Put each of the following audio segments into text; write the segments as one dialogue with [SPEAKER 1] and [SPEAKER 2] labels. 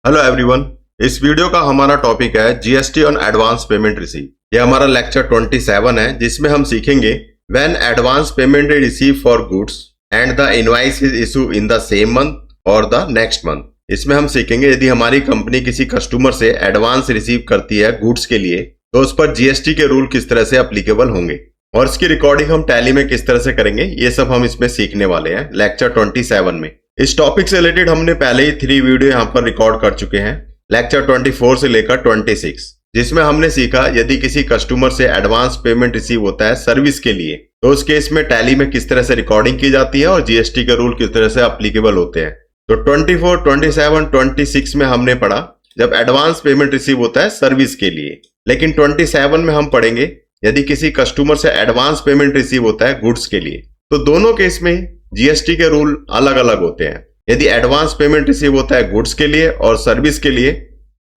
[SPEAKER 1] Hello everyone. इस video का हमारा टॉपिक है GST on advance payment receive. यह हमारा लेक्चर 27 है जिसमें हम सीखेंगे when advance payment is receive for goods and the invoice is issue in the same month और द नेक्स्ट मंथ। इसमें हम सीखेंगे यदि हमारी कंपनी किसी कस्टमर से एडवांस रिसीव करती है गुड्स के लिए तो उस पर जीएसटी के रूल किस तरह से अप्लीकेबल होंगे और इसकी रिकॉर्डिंग हम टैली में किस तरह से करेंगे, ये सब हम इसमें सीखने वाले हैं लेक्चर 27 में। इस टॉपिक से रिलेटेड हमने पहले ही 3 वीडियो यहाँ पर रिकॉर्ड कर चुके हैं, लेक्चर 24 से लेकर 26, जिसमें हमने सीखा यदि किसी कस्टमर से एडवांस पेमेंट रिसीव होता है सर्विस के लिए तो उस केस में टैली में किस तरह से रिकॉर्डिंग की जाती है और जीएसटी के रूल किस तरह से अप्लीकेबल होते हैं। तो 24, 27, 26 में हमने पढ़ा जब एडवांस पेमेंट रिसीव होता है सर्विस के लिए, लेकिन 27 में हम पढ़ेंगे यदि किसी कस्टमर से एडवांस पेमेंट रिसीव होता है गुड्स के लिए। तो दोनों केस में जीएसटी के रूल अलग अलग होते हैं। यदि एडवांस पेमेंट रिसीव होता है गुड्स के लिए और सर्विस के लिए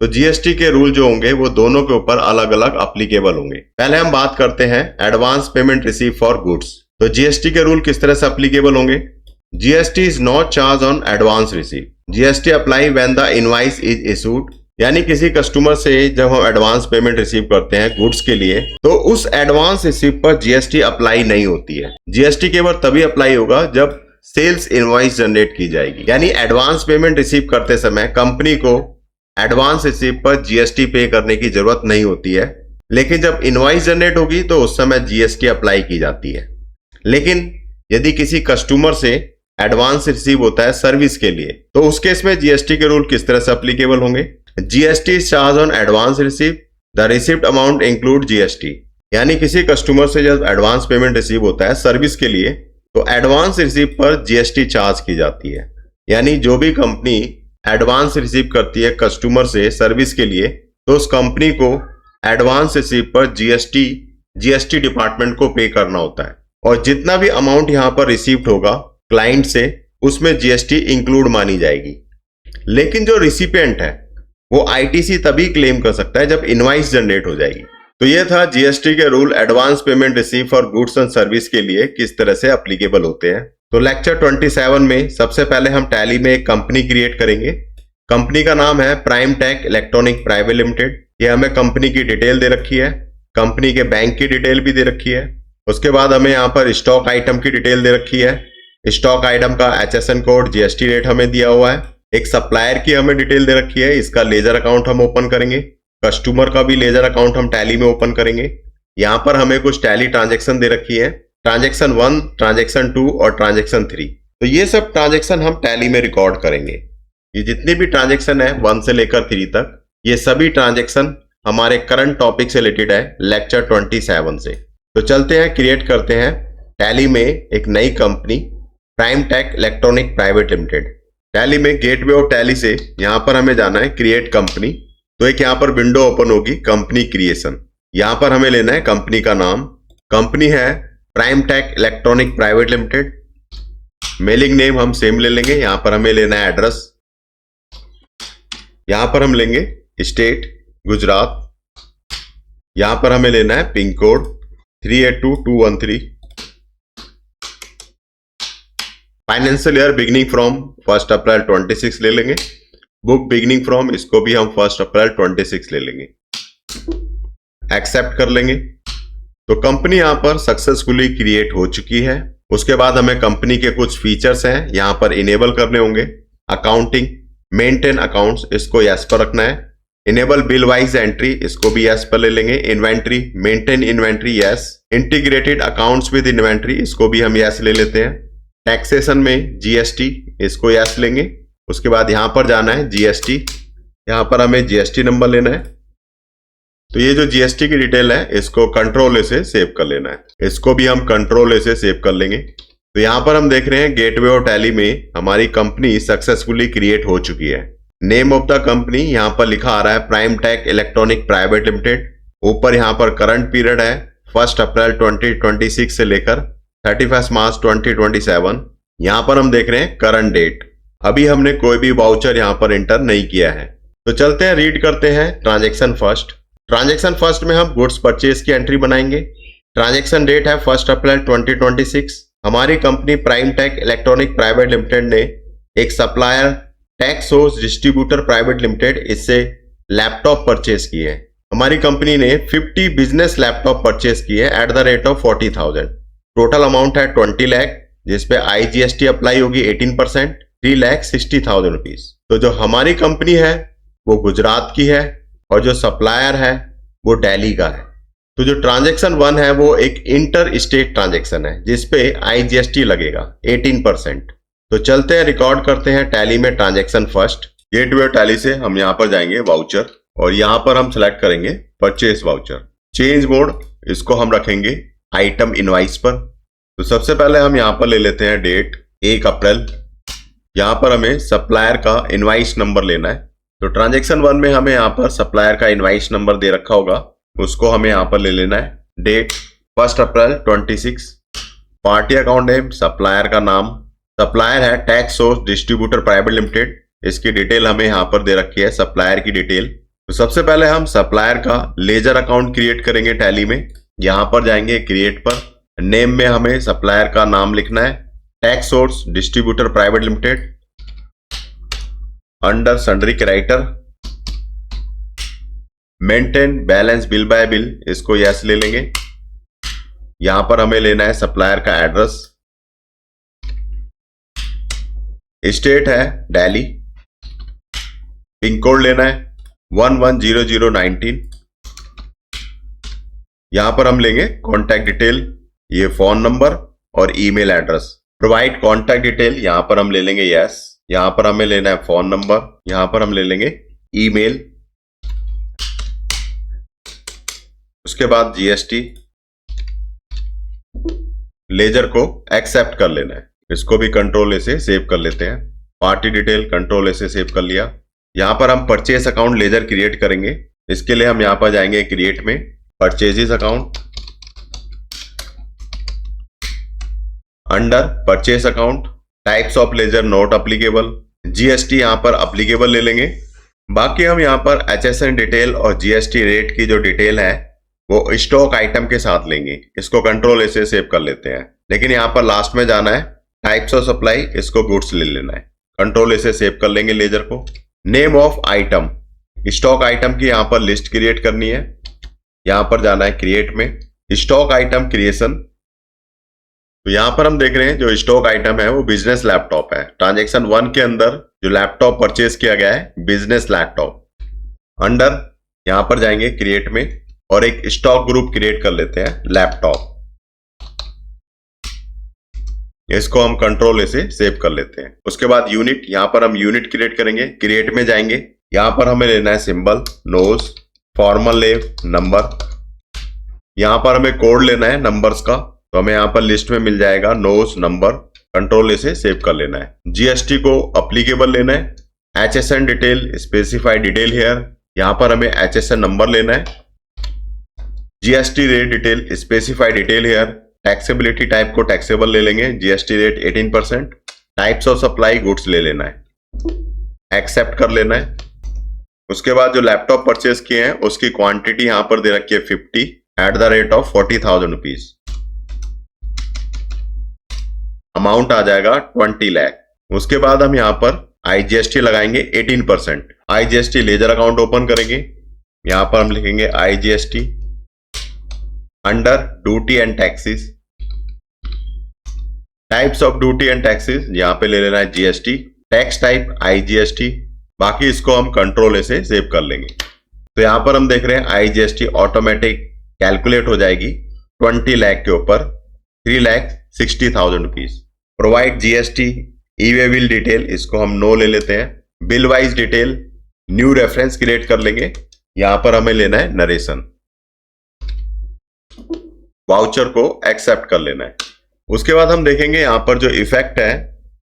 [SPEAKER 1] तो जीएसटी के रूल जो होंगे वो दोनों के ऊपर अलग अलग अप्लीकेबल होंगे। पहले हम बात करते हैं advance payment receive for goods. तो जीएसटी के रूल किस तरह से अप्लीकेबल होंगे। GST is not charge on advance receive. GST apply when the invoice is issued, यानी किसी कस्टमर से जब हम एडवांस पेमेंट रिसीव करते हैं गुड्स के लिए तो उस एडवांस रिसीव पर जीएसटी अप्लाई नहीं होती है। जीएसटी केवल तभी अप्लाई होगा जब सेल्स इनवॉइस जनरेट की जाएगी, यानी एडवांस पेमेंट रिसीव करते समय कंपनी को एडवांस रिसीव पर जीएसटी पे करने की जरूरत नहीं होती है, लेकिन जब इनवॉइस जनरेट होगी तो उस समय जीएसटी अप्लाई की जाती है। लेकिन यदि किसी कस्टमर से एडवांस रिसीव होता है सर्विस के लिए तो उस केस में जीएसटी के रूल किस तरह से अप्लीकेबल होंगे। GST is charge on advance receive, the received amount include GST, यानी किसी कस्टमर से जब एडवांस पेमेंट रिसीव होता है सर्विस के लिए तो एडवांस रिसीव पर जीएसटी चार्ज की जाती है। यानी जो भी कंपनी एडवांस रिसीव करती है कस्टमर से सर्विस के लिए तो उस कंपनी को एडवांस रिसीव पर जीएसटी डिपार्टमेंट को पे करना होता है और जितना भी अमाउंट यहां पर रिसीव्ड होगा क्लाइंट से उसमें जीएसटी इंक्लूड मानी जाएगी। लेकिन जो रिसिपिएंट है वो आईटीसी तभी क्लेम कर सकता है जब इनवॉइस जनरेट हो जाएगी। तो ये था जीएसटी के rule advance payment receive for goods and service के लिए किस तरह से अप्लीकेबल होते हैं। तो लेक्चर 27 में सबसे पहले हम टैली में एक कंपनी क्रिएट करेंगे। कंपनी का नाम है Prime Tech Electronic Private Limited. ये हमें कंपनी की डिटेल दे रखी है, कंपनी के बैंक की डिटेल भी दे रखी है। उसके बाद हमें यहाँ पर स्टॉक आइटम की डिटेल दे रखी है। स्टॉक आइटम का HSN कोड, जीएसटी रेट हमें दिया हुआ है। एक सप्लायर की हमें डिटेल दे रखी है, इसका लेजर अकाउंट हम ओपन करेंगे। कस्टमर का भी लेजर अकाउंट हम टैली में ओपन करेंगे। यहाँ पर हमें कुछ टैली ट्रांजैक्शन दे रखी है, ट्रांजैक्शन 1, ट्रांजैक्शन 2 और ट्रांजैक्शन 3। तो ये सब ट्रांजैक्शन हम टैली में रिकॉर्ड करेंगे। ये जितनी भी ट्रांजैक्शन है 1 से लेकर 3 तक, ये सभी ट्रांजैक्शन हमारे करंट टॉपिक से रिलेटेड है लेक्चर 27 से। तो चलते हैं, क्रिएट करते हैं टैली में एक नई company Prime Tech Electronic Private Limited. Tally में गेटवे ऑफ टैली से यहाँ पर हमें जाना है क्रिएट कंपनी। तो एक यहाँ पर विंडो ओपन होगी कंपनी क्रिएशन। यहाँ पर हमें लेना है कंपनी का नाम। कंपनी है Prime Tech Electronic Private Limited. Mailing name हम सेम ले लेंगे। यहाँ पर हमें लेना है एड्रेस, यहाँ पर हम लेंगे स्टेट गुजरात। यहाँ पर हमें लेना है pin code 382213। Financial year beginning from 1 अप्रैल 26 ले लेंगे। बुक बिगिनिंग फ्रॉम, इसको भी हम 1 अप्रैल 26 ले लेंगे। एक्सेप्ट कर लेंगे। तो कंपनी यहां पर सक्सेसफुली क्रिएट हो चुकी है। उसके बाद हमें कंपनी के कुछ फीचर्स हैं यहां पर इनेबल करने होंगे। अकाउंटिंग, मेंटेन अकाउंट्स, इसको यस पर रखना है। इनेबल बिल वाइज एंट्री, इसको भी यस पर ले लेंगे। Inventory, maintain inventory, yes. Integrated accounts with inventory, इसको भी हम यस ले लेते हैं। टैक्सेशन में जीएसटी, इसको यस लेंगे। उसके बाद यहां पर जाना है जीएसटी, यहां पर हमें जीएसटी नंबर लेना है। तो ये जो जीएसटी की डिटेल है इसको कंट्रोल ए से सेव कर लेना है, इसको भी हम कंट्रोल ए से सेव कर लेंगे। तो यहां पर हम देख रहे हैं गेटवे ऑफ टैली में हमारी कंपनी सक्सेसफुली क्रिएट हो चुकी है। नेम ऑफ द कंपनी यहां पर लिखा आ रहा है Prime Tech Electronic Private Limited. ऊपर यहां पर करंट पीरियड है 1 अप्रैल 2026 से लेकर 31 मार्च 2027। यहां पर हम देख रहे हैं करंट डेट। अभी हमने कोई भी वाउचर यहां पर एंटर नहीं किया है। तो चलते हैं, रीड करते हैं ट्रांजैक्शन फर्स्ट। ट्रांजैक्शन फर्स्ट में हम गुड्स परचेज की एंट्री बनाएंगे। ट्रांजैक्शन डेट है 1 अप्रैल 2026। हमारी company Prime Tech Electronic Private Limited ने एक supplier Tax Source Distributor Private Limited इससे लैपटॉप परचेज किए। हमारी कंपनी ने 50 बिजनेस लैपटॉप परचेज किए at the rate of 40,000। Total amount है 20 लाख, जिसपे IGST अप्लाई होगी 18%, 3,60,000 रुपीज। तो जो हमारी कंपनी है वो गुजरात की है और जो सप्लायर है वो दिल्ली का है। तो जो ट्रांजैक्शन 1 है वो एक इंटर स्टेट ट्रांजैक्शन है जिसपे IGST लगेगा 18%। तो चलते हैं, रिकॉर्ड करते हैं टैली में ट्रांजैक्शन फर्स्ट। गेटवे टैली से हम यहाँ पर जाएंगे वाउचर और यहाँ पर हम सिलेक्ट करेंगे परचेज वाउचर। चेंज मोड इसको हम रखेंगे आइटम इनवाइस पर। तो सबसे पहले हम यहाँ पर ले लेते हैं डेट 1 अप्रैल। यहाँ पर हमें सप्लायर का इनवाइस नंबर लेना है। तो ट्रांजैक्शन 1 में हमें यहाँ पर सप्लायर का इनवाइस नंबर दे रखा होगा, उसको हमें यहाँ पर ले लेना है। डेट 1 अप्रैल 26। पार्टी अकाउंट नेम, सप्लायर का नाम, सप्लायर है tax Source Distributor Private limited, इसकी डिटेल हमें यहाँ पर दे रखी है, सप्लायर की डिटेल। तो सबसे पहले हम सप्लायर का लेजर अकाउंट क्रिएट करेंगे टैली में। यहाँ पर जाएंगे क्रिएट पर, नेम में हमें सप्लायर का नाम लिखना है, tax Source Distributor Private limited, under sundry creditor, maintain balance bill bye bill, इसको यस ले लेंगे। यहां पर हमें लेना है सप्लायर का एड्रेस, स्टेट है दिल्ली, पिन कोड लेना है 110019। यहां पर हम लेंगे कॉन्टैक्ट डिटेल, ये फोन नंबर और email address. Provide contact detail, यहां पर हम ले लेंगे यस। यहां पर हमें लेना है फोन नंबर, यहां पर हम ले लेंगे ईमेल। उसके बाद GST, लेजर को एक्सेप्ट कर लेना है, इसको भी कंट्रोल ए से सेव कर लेते हैं। पार्टी डिटेल कंट्रोल ए से सेव कर लिया। यहां पर हम परचेस अकाउंट लेजर क्रिएट करेंगे। इसके लिए हम यहां पर जाएंगे क्रिएट में, purchases account, under purchase account, types of ledger not applicable, GST यहां पर अप्लीकेबल ले लेंगे। बाकी हम यहां पर HSN डिटेल और GST रेट की जो डिटेल है वो स्टॉक आइटम के साथ लेंगे, इसको कंट्रोल ए से सेव कर लेते हैं। लेकिन यहां पर लास्ट में जाना है, टाइप्स ऑफ सप्लाई, इसको गुड्स ले लेना है, कंट्रोल ए से सेव कर लेंगे लेजर को। Name of item, stock item की यहां पर लिस्ट क्रिएट करनी है। यहां पर जाना है क्रिएट में, स्टॉक आइटम क्रिएशन। तो यहां पर हम देख रहे हैं जो स्टॉक आइटम है वो बिजनेस लैपटॉप है। ट्रांजैक्शन 1 के अंदर जो लैपटॉप परचेज किया गया है बिजनेस लैपटॉप। अंडर यहां पर जाएंगे क्रिएट में और एक स्टॉक ग्रुप क्रिएट कर लेते हैं लैपटॉप, इसको हम कंट्रोल ए से सेव कर लेते हैं। उसके बाद यूनिट, यहां पर हम यूनिट क्रिएट करेंगे। क्रिएट में जाएंगे, यहां पर हमें लेना है symbol, nos, formal name, number. यहां पर हमें कोड लेना है नंबर्स का, तो हमें यहां पर लिस्ट में मिल जाएगा नोज नंबर, कंट्रोल ए से सेव कर लेना है। GST को अप्लीकेबल लेना है। HSN detail, specified detail here, यहां पर हमें HSN नंबर लेना है। GST rate detail, specified detail here, taxability type को टैक्सेबल ले लेंगे, GST rate 18%, types of supply goods ले लेना है, एक्सेप्ट कर लेना है। उसके बाद जो लैपटॉप परचेज किए हैं उसकी क्वांटिटी यहां पर दे रखी है 50 at the rate of 40,000 rupees. Amount आ जाएगा 20 लाख। उसके बाद हम यहां पर IGST लगाएंगे 18%। IGST लेजर अकाउंट ओपन करेंगे, यहां पर हम लिखेंगे IGST under duty and taxes, types of duty and taxes, यहां पे ले लेना है GST, टैक्स टाइप IGST। बाकी इसको हम कंट्रोल ए से सेव कर लेंगे। तो यहां पर हम देख रहे हैं IGST ऑटोमेटिक कैलकुलेट हो जाएगी 20 लाख के ऊपर 3,60,000 रुपीज। प्रोवाइड GST ई वे बिल डिटेल, इसको हम नो ले लेते हैं। Bill wise detail, new reference create कर लेंगे, यहां पर हमें लेना है नरेशन। वाउचर को एक्सेप्ट कर लेना है। उसके बाद हम देखेंगे यहां पर जो इफेक्ट है,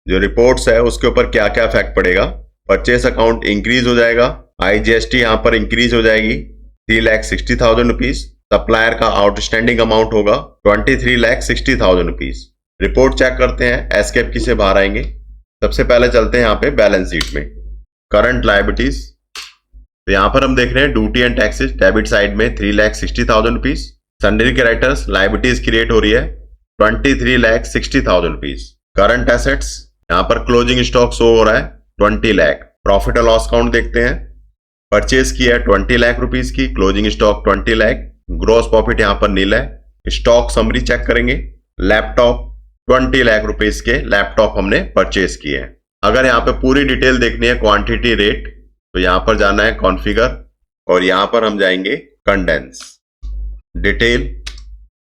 [SPEAKER 1] जो रिपोर्ट्स है, उसके ऊपर क्या क्या इफेक्ट पड़ेगा। परचेस अकाउंट इंक्रीज हो जाएगा, IGST यहां पर इंक्रीज हो जाएगी 3,60,000 रुपीज। सप्लायर का आउटस्टैंडिंग अमाउंट होगा 23,60,000 रुपीज। रिपोर्ट चेक करते हैं, एस्केप की से बाहर आएंगे। सबसे पहले चलते हैं यहाँ पे बैलेंस शीट में, करंट लायबिलिटीज। तो यहाँ पर हम देख रहे हैं duty and taxes, debit side में 3,60,000 rupees. Sundry creditors, liabilities create हो रही है 23,60,000 रुपीज। करंट एसेट्स, यहाँ पर क्लोजिंग स्टॉक शो हो रहा है 20 लाख। प्रॉफिट और लॉस अकाउंट देखते हैं। परचेज किया है 20 लाख रुपीस की, closing stock 20 lakh, gross profit यहां पर नील है। स्टॉक समरी चेक करेंगे। लैपटॉप 20 लाख रुपीस के लैपटॉप हमने परचेज किए हैं। अगर यहाँ पे पूरी डिटेल देखनी है, क्वांटिटी, रेट, तो यहां पर जाना है कॉन्फ़िगर और यहां पर हम जाएंगे कंडेंस डिटेल,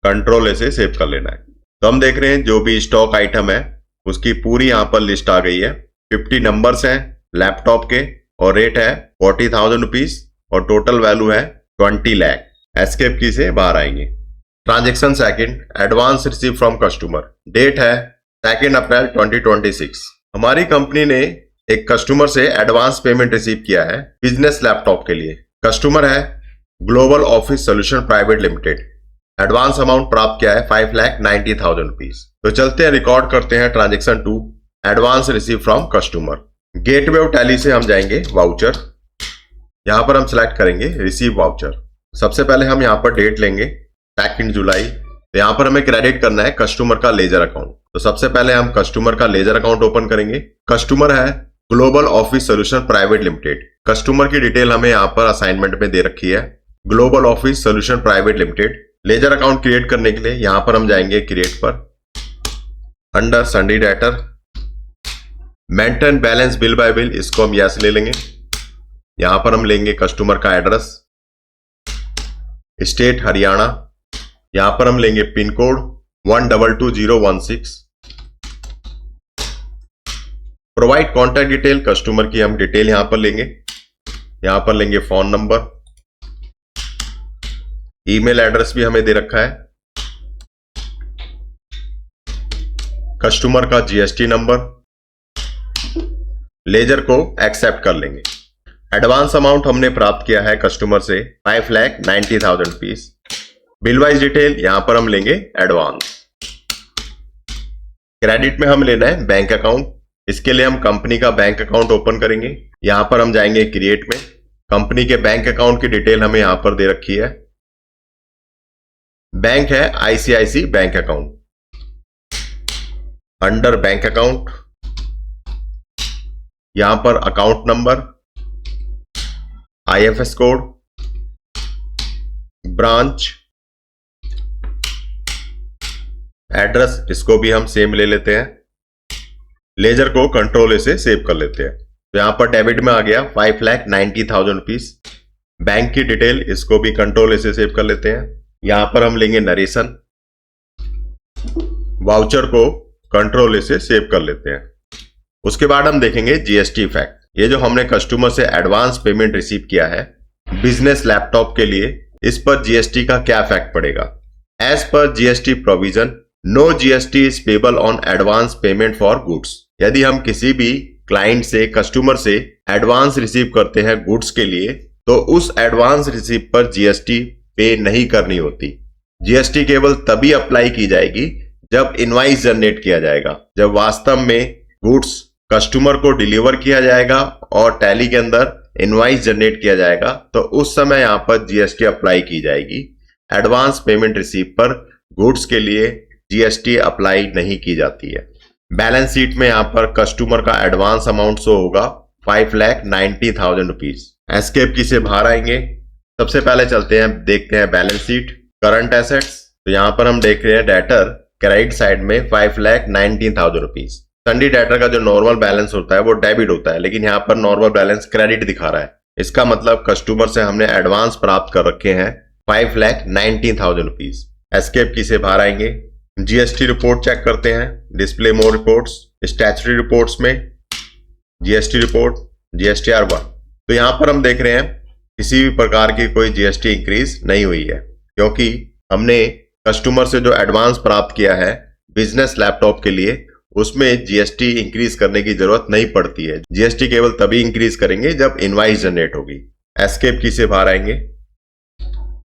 [SPEAKER 1] कंट्रोल ऐसे सेव कर लेना है। तो हम देख रहे हैं जो भी स्टॉक आइटम है उसकी पूरी यहां पर लिस्ट आ गई है। 50 नंबर्स हैं लैपटॉप के और रेट है 40,000 रुपीज और टोटल वैल्यू है 20 लाख। एस्केप की से बाहर आएंगे। Transaction second, advance receive from customer. Date है 2 अप्रैल 2026। हमारी कंपनी ने एक कस्टमर से एडवांस पेमेंट रिसीव किया है बिजनेस लैपटॉप के लिए। कस्टमर है global office solution private limited. Advance amount प्राप्त किया है 5,90,000 रुपीज। तो चलते हैं, रिकॉर्ड करते हैं transaction 2, advance receive from customer. Gateway of Tally से हम जाएंगे वाउचर। यहां पर हम सिलेक्ट करेंगे रिसीव वाउचर। सबसे पहले हम यहां पर डेट लेंगे 2 जुलाई। तो यहां पर हमें क्रेडिट करना है कस्टमर का लेजर अकाउंट। तो सबसे पहले हम कस्टमर का लेजर अकाउंट ओपन करेंगे। कस्टमर है global office solution private limited. Customer की डिटेल हमें यहां पर असाइनमेंट में दे रखी है, global office solution private limited. Ledger account create करने के लिए यहां पर हम जाएंगे क्रिएट पर, under सन्डी debtor, maintain balance bill bye bill, इसको हम यस ले लेंगे। यहां पर हम लेंगे कस्टमर का एड्रेस, स्टेट हरियाणा। यहां पर हम लेंगे pin code 122016। Provide contact detail, customer की हम डिटेल यहां पर लेंगे। यहां पर लेंगे फोन नंबर, ईमेल एड्रेस भी हमें दे रखा है, कस्टमर का जीएसटी नंबर। लेजर को एक्सेप्ट कर लेंगे। एडवांस अमाउंट हमने प्राप्त किया है कस्टमर से 5,90,000 रुपीज। बिल वाइज डिटेल यहां पर हम लेंगे एडवांस। क्रेडिट में हम लेना है बैंक अकाउंट। इसके लिए हम कंपनी का बैंक अकाउंट ओपन करेंगे। यहां पर हम जाएंगे क्रिएट में। कंपनी के बैंक अकाउंट की डिटेल हमें यहां पर दे रखी है। बैंक है ICICI bank account. Under bank account यहां पर account number, IFS code, branch, address, इसको भी हम सेम ले लेते हैं। लेजर को कंट्रोल से सेव कर लेते हैं। तो यहां पर डेबिट में आ गया 5,90,000 रुपीज। बैंक की डिटेल, इसको भी कंट्रोल से सेव कर लेते हैं। यहां पर हम लेंगे नरेशन। वाउचर को कंट्रोल से सेव कर लेते हैं। उसके बाद हम देखेंगे जीएसटी इफेक्ट। ये जो हमने कस्टमर से एडवांस पेमेंट रिसीव किया है बिजनेस लैपटॉप के लिए, इस पर जीएसटी का क्या इफेक्ट पड़ेगा। As per GST provision, no GST is payable on advance payment for goods. यदि हम किसी भी क्लाइंट से, कस्टमर से एडवांस रिसीव करते हैं गुड्स के लिए, तो उस एडवांस रिसीव पर जीएसटी पे नहीं करनी होती। जीएसटी केवल तभी अप्लाई की जाएगी जब इनवाइस जनरेट किया जाएगा, जब वास्तव में गुड्स कस्टमर को डिलीवर किया जाएगा और टैली के अंदर इनवाइस जनरेट किया जाएगा, तो उस समय यहां पर जीएसटी अप्लाई की जाएगी। एडवांस पेमेंट रिसीव पर गुड्स के लिए जीएसटी अप्लाई नहीं की जाती है। बैलेंस शीट में यहां पर कस्टमर का एडवांस अमाउंट शो होगा 5,90,000 रुपीज। एस्केप की से बाहर आएंगे। सबसे पहले चलते हैं, देखते हैं बैलेंस शीट, करंट एसेट्स। तो यहां पर हम देख रहे हैं डेटर क्रेडिट साइड में 5,90,000 रुपीज। सन्डी डेटर का जो नॉर्मल बैलेंस होता है वो डेबिट होता है, लेकिन यहाँ पर नॉर्मल बैलेंस क्रेडिट दिखा रहा है। इसका मतलब कस्टमर से हमने एडवांस प्राप्त कर रखे हैं 5,90,000 रुपीज। एस्केप की से बाहर आएंगे। जीएसटी रिपोर्ट चेक करते हैं, display more reports, statutory reports में जीएसटी रिपोर्ट, जीएसटीआर 1। तो यहाँ पर हम देख रहे हैं किसी भी प्रकार की कोई जीएसटी इंक्रीज नहीं हुई है, क्योंकि हमने कस्टमर से जो एडवांस प्राप्त किया है बिजनेस लैपटॉप के लिए, उसमें जीएसटी इंक्रीज करने की जरूरत नहीं पड़ती है। जीएसटी केवल तभी इंक्रीज करेंगे जब इनवाइस जनरेट होगी। एस्केप की से बाहर आएंगे।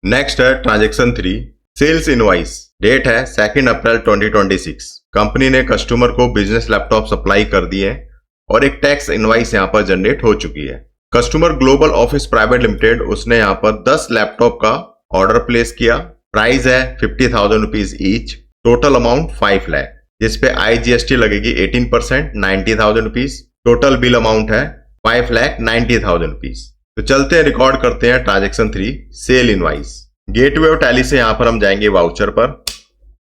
[SPEAKER 1] नेक्स्ट है ट्रांजेक्शन 3, सेल्स इनवाइस। डेट है 2 अप्रैल 2026। कंपनी ने कस्टमर को बिजनेस लैपटॉप सप्लाई कर दिए हैं और एक टैक्स इनवाइस यहाँ पर जनरेट हो चुकी है। Customer global office private limited, उसने यहाँ पर 10 लैपटॉप का ऑर्डर प्लेस किया। प्राइस है 50,000 rupees each. Total amount 5 lakh, जिसपे आईजीएसटी लगेगी 18%, 90,000 रुपीज। टोटल बिल अमाउंट है 5,90,000 रुपीज। तो चलते हैं रिकॉर्ड करते हैं transaction 3 cell invoice. Gateway of Tally से यहां पर हम जाएंगे वाउचर पर।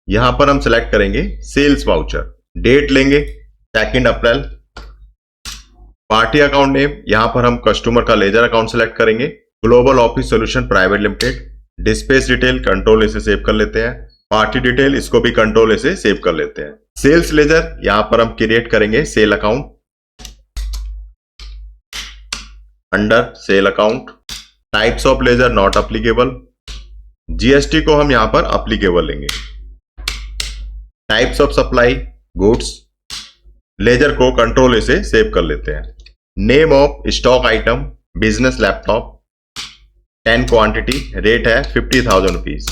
[SPEAKER 1] यहां पर हम सिलेक्ट करेंगे सेल्स वाउचर। डेट लेंगे 2 अप्रैल। पार्टी अकाउंट नेम यहां पर हम कस्टमर का लेजर अकाउंट सेलेक्ट करेंगे। Global office solution private limited. Dispatch detail control से सेव कर लेते हैं। पार्टी डिटेल इसको भी कंट्रोल से सेव कर लेते हैं। सेल्स लेजर यहां पर हम क्रिएट करेंगे sale account under sale account. Types of ledger not applicable. GST को हम यहां पर अप्लीकेबल लेंगे। Types of supply goods. Ledger को कंट्रोल से सेव कर लेते हैं। Name of stock item business laptop 10 quantity. Rate है 50,000 रुपीज।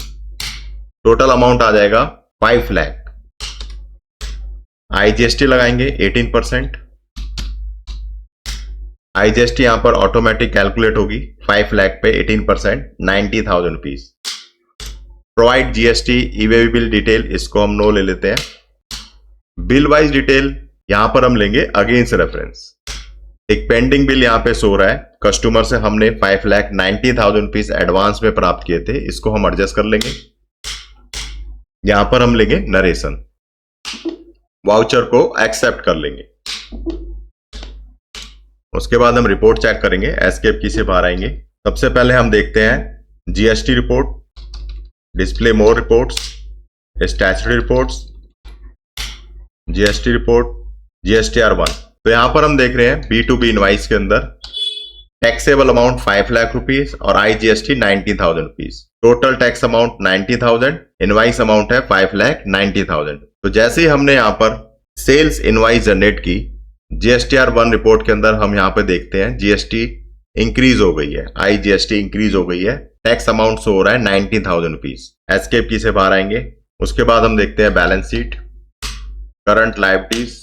[SPEAKER 1] टोटल अमाउंट आ जाएगा 5 लाख। आईजीएसटी लगाएंगे 18%। आईजीएसटी यहां पर ऑटोमेटिक कैलकुलेट होगी 5 लाख पे 18% 90,000 rupees. Provide GST e-way bill detail इसको हम नो ले लेते हैं। बिल वाइज डिटेल यहां पर हम लेंगे अगेंस्ट रेफरेंस। एक पेंडिंग बिल यहां पे सो रहा है। कस्टमर से हमने 5,90,000 रुपीज एडवांस में प्राप्त किए थे, इसको हम एडजस्ट कर लेंगे। यहां पर हम लेंगे नरेशन। वाउचर को एक्सेप्ट कर लेंगे। उसके बाद हम रिपोर्ट चेक करेंगे। एस्केप की से बाहर आएंगे। सबसे पहले हम देखते हैं GST report, display more reports, statutory reports, GST report, GSTR 1। तो यहां पर हम देख रहे हैं B2B इनवाइस के अंदर टैक्सेबल अमाउंट 5 लाख रुपीज और IGST 90,000 rupees. Total tax amount 90,000, invoice amount है 5,90,000। तो जैसे ही हमने यहां पर सेल्स इनवाइस जनरेट की, जीएसटीआर 1 रिपोर्ट के अंदर हम यहां पे देखते हैं जीएसटी इंक्रीज हो गई है, आईजीएसटी इंक्रीज हो गई है। टैक्स अमाउंट शो हो रहा है 90,000 रुपीज। एस्केप की से बाहर आएंगे। उसके बाद हम देखते हैं balance sheet, current liabilities.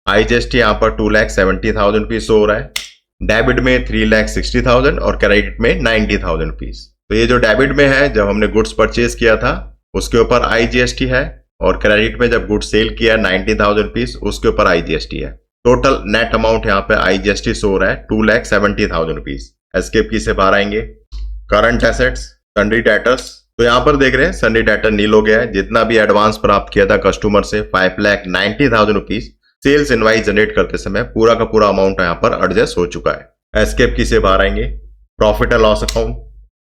[SPEAKER 1] IGST यहां पर 2,70,000 रुपीज हो रहा है। डेबिट में 3,60,000 और क्रेडिट में 90,000 रुपीज। तो ये जो डेबिट में है, जब हमने गुड्स परचेज किया था उसके ऊपर आईजीएसटी है, और क्रेडिट में जब गुड्स सेल किया 90,000 रुपीज उसके ऊपर आईजीएसटी है। टोटल नेट अमाउंट यहाँ पे आईजीएसटी शो हो रहा है 2,70,000 रुपीज। एस्केप की से बाहर आएंगे। Current assets, sundry debtors. तो यहाँ पर देख रहे हैं सन्ड्री डेटर नील हो गया है। जितना भी एडवांस प्राप्त किया था कस्टमर से 5,90,000 रुपीज, सेल्स इनवाइस जनरेट करते समय पूरा का पूरा अमाउंट यहाँ पर एडजस्ट हो चुका है। एस्केप की से बाहर आएंगे। Profit and loss account,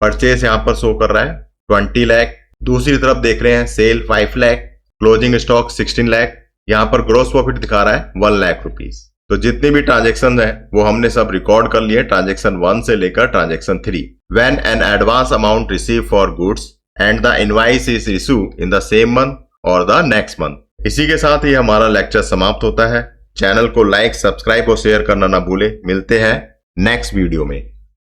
[SPEAKER 1] purchase यहाँ पर शो कर रहा है 20 लाख। दूसरी तरफ देख रहे हैं sale 5 lakh, closing stock 16 lakh. यहाँ पर ग्रोस प्रॉफिट दिखा रहा है 1 लाख रुपीज। तो जितनी भी ट्रांजेक्शन है वो हमने सब रिकॉर्ड कर लिए, ट्रांजेक्शन 1 से लेकर transaction 3। When an advance amount receive for goods and the invoice is issue in the same month और द नेक्स्ट मंथ। इसी के साथ ही हमारा लेक्चर समाप्त होता है। चैनल को लाइक, सब्सक्राइब और शेयर करना ना भूले। मिलते हैं नेक्स्ट वीडियो में।